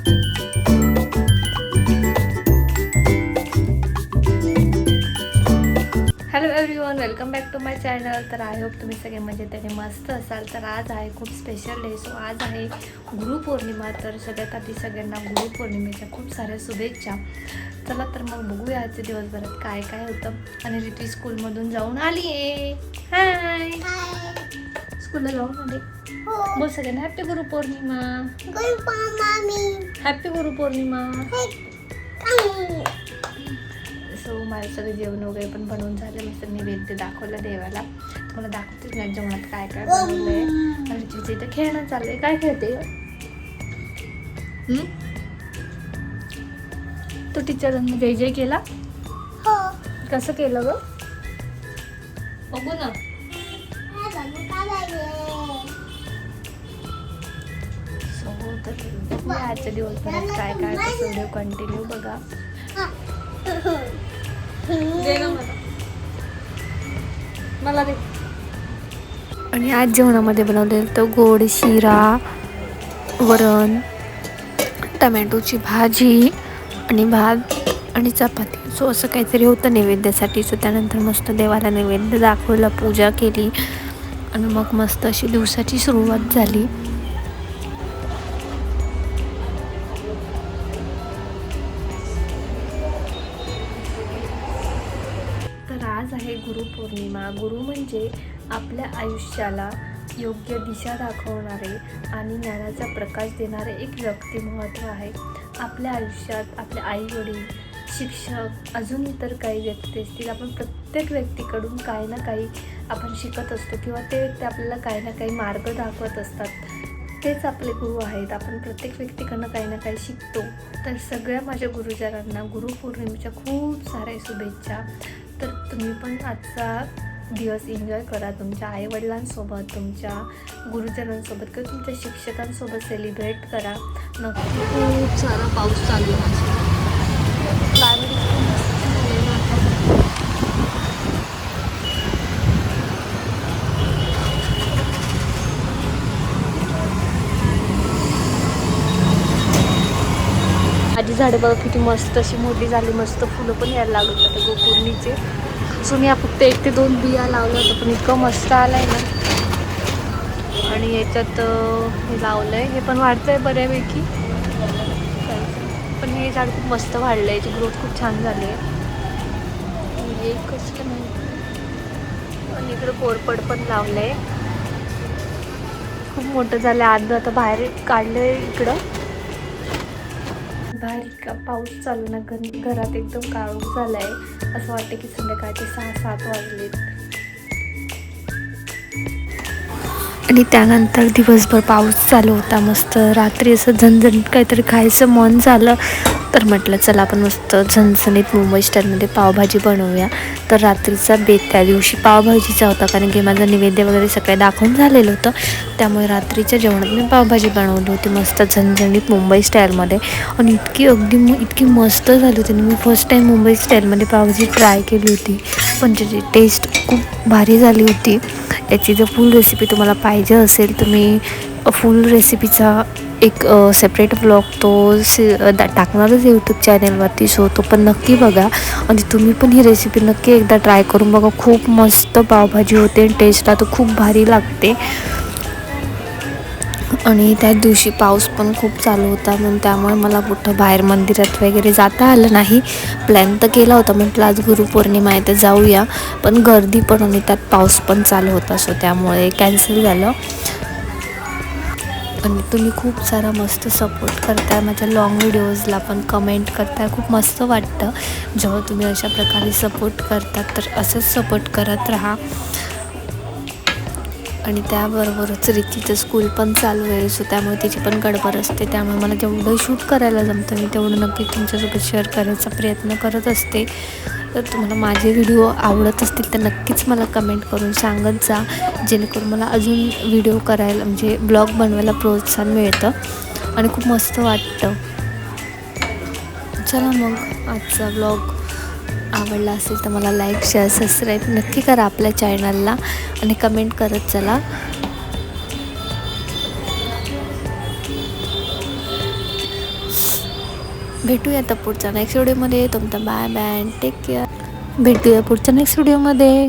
Hello everyone, welcome back to my channel. तर I hope तुम्ही सगळे मजेत आणि मस्त असाल. तर आज आहे खूप स्पेशल डे. सो आज आहे गुरुपौर्णिमा. तर सगळ्यात आधी सगळ्यांना गुरुपौर्णिमेच्या खूप साऱ्या शुभेच्छा. चला तर मग बघूया आजच्या दिवसभरात काय काय होतं. आणि रिती स्कूलमधून जाऊन आली आहे. हाय, स्कूलला जाऊन आले. बोल सगळ्यांना happy Gurupurnima. Happy Gurupurnima. So माझं सगळं जेवण वगैरे पण बनवून झालं. मस्त नैवेद्य दाखवलं देवाला. तुम्हाला दाखवतेच नाही जेवणात काय काय बनवलंय. आणि तिच्या इथं खेळणं चाललंय. काय खेळते तो टीचरांनी जय जय केला. कसं केलं ग बघू ना. सो तर आजच्या दिवसभरात काय काय व्हिडिओ कंटिन्यू बघा. मला दे. आणि आज जेवणामध्ये बनवलेलं तर गोड शिरा, वरण, टमॅटोची भाजी आणि भात आणि चपाती. सो असं काहीतरी होतं नैवेद्यासाठी. सो त्यानंतर मस्त देवाला नैवेद्य दाखवलं, पूजा केली आणि मग मस्त अशी दिवसाची सुरुवात झाली. आज आहे गुरुपौर्णिमा. गुरु म्हणजे आपल्या आयुष्याला योग्य दिशा दाखवणारे आणि ज्ञानाचा प्रकाश देणारे एक व्यक्तिमत्व आहे. आपल्या आयुष्यात आपले आईवडील, शिक्षक, अजून इतर काही व्यक्ती असतील. आपण प्रत्येक व्यक्तीकडून काही ना काही आपण शिकत असतो किंवा ते व्यक्ती आपल्याला काही ना काही मार्ग दाखवत असतात. तेच आपले गुरु आहेत. आपण प्रत्येक व्यक्तीकडनं काही ना काही शिकतो. तर सगळ्या माझ्या गुरुजनांना गुरुपौर्णिमेच्या खूप साऱ्या शुभेच्छा. तर तुम्ही पण आजचा दिवस एन्जॉय करा तुमच्या आईवडिलांसोबत, तुमच्या गुरुजनांसोबत किंवा तुमच्या शिक्षकांसोबत सेलिब्रेट करा. नक्की खूप सारा पाऊस चालू आहे. माझी झाडं बघा किती मस्त अशी मोठी झाली. मस्त फुलं पण यायला लागत होते गोपूर्णीचे. सो मी फक्त 1 ते 2 बिया लावलं होतं पण इतकं मस्त आलं आहे ना. आणि याच्यात हे लावलं आहे, हे पण वाढतं आहे बऱ्यापैकी. पण हे झाड खूप मस्त वाढलं आहे. याची ग्रोथ खूप छान झाली आहे. एक कसलं नाही. आणि इकडं कोरपड पण लावलं आहे. खूप मोठं झालं आहे. अर्ध आता बाहेर काढलं आहे इकडं. बाहेर पाऊस चालू ना. घरात एकदम काळोख झाला आहे. असं वाटतं की संध्याकाळचे 6-7 वाजलेत. आणि त्यानंतर दिवसभर पाऊस चालू होता. मस्त रात्री असं झणझणीत काहीतरी खायचं मन झालं. तर म्हटलं चला आपण मस्त झणझणीत मुंबई स्टाईलमध्ये पावभाजी बनवूया. तर रात्रीचा बेत त्या दिवशी पावभाजीचा होता. कारण की माझं नैवेद्य वगैरे सगळं दाखवून झालेलं होतं. त्यामुळे रात्रीच्या जेवणात मी पावभाजी बनवली होती मस्त झणझणीत मुंबई स्टाईलमध्ये. आणि इतकी मस्त झाली होती. मी फर्स्ट टाईम मुंबई स्टाईलमध्ये पावभाजी ट्राय केली होती. पण त्याची टेस्ट खूप भारी झाली होती. याची जर फुल रेसिपी तुम्हाला पाहिजे असेल तर मी फुल रेसिपीचा एक सेपरेट व्लॉग टाकणारच यूट्यूब चॅनलवरती. सो तो पण नक्की बघा. आणि तुम्ही पण ही रेसिपी नक्की एकदा ट्राय करून बघा. खूप मस्त पावभाजी होते आणि टेस्टला तर खूप भारी लागते. आणि त्या दिवशी पाऊस पण खूप चालू होता. म्हणून त्यामुळे मला कुठं बाहेर मंदिरात वगैरे जाता आलं नाही. प्लॅन तर केला होता, म्हटलं आज गुरुपौर्णिमा आहे तर जाऊया. पण गर्दी पण आणि त्यात पाऊस पण चालू होता. सो त्यामुळे कॅन्सल झालं. आणि तुम्ही खूप सारा मस्त सपोर्ट करताय माझ्या लॉंग व्हिडिओजला पण कमेंट करताय. खूप मस्त वाटतं जेव्हा तुम्ही अशा प्रकारे सपोर्ट करतात. तर असंच सपोर्ट करत राहा. आणि त्याबरोबरच रितीचं स्कूल पण चालू आहे. सो त्यामुळे तिची पण गडबड असते. त्यामुळे मला जेवढं शूट करायला जमतं मी तेवढं नक्की तुमच्यासोबत शेअर करायचा प्रयत्न करत असते. तर तुम्हाला माझे व्हिडिओ आवडत असतील तर नक्कीच मला कमेंट करून सांगत जा. जेणेकरून मला अजून व्हिडिओ करायला म्हणजे ब्लॉग बनवायला प्रोत्साहन मिळतं आणि खूप मस्त वाटतं. चला मग आजचा ब्लॉग आवडला असेल तर मला लाईक, शेअर, सबस्क्राईब नक्की करा आपल्या चॅनलला आणि कमेंट करत चला. भेटूया आता पुढच्या नेक्स्ट व्हिडिओमध्ये. तुमचा बाय बाय, टेक केअर. भेटूया पुढच्या नेक्स्ट व्हिडिओमध्ये.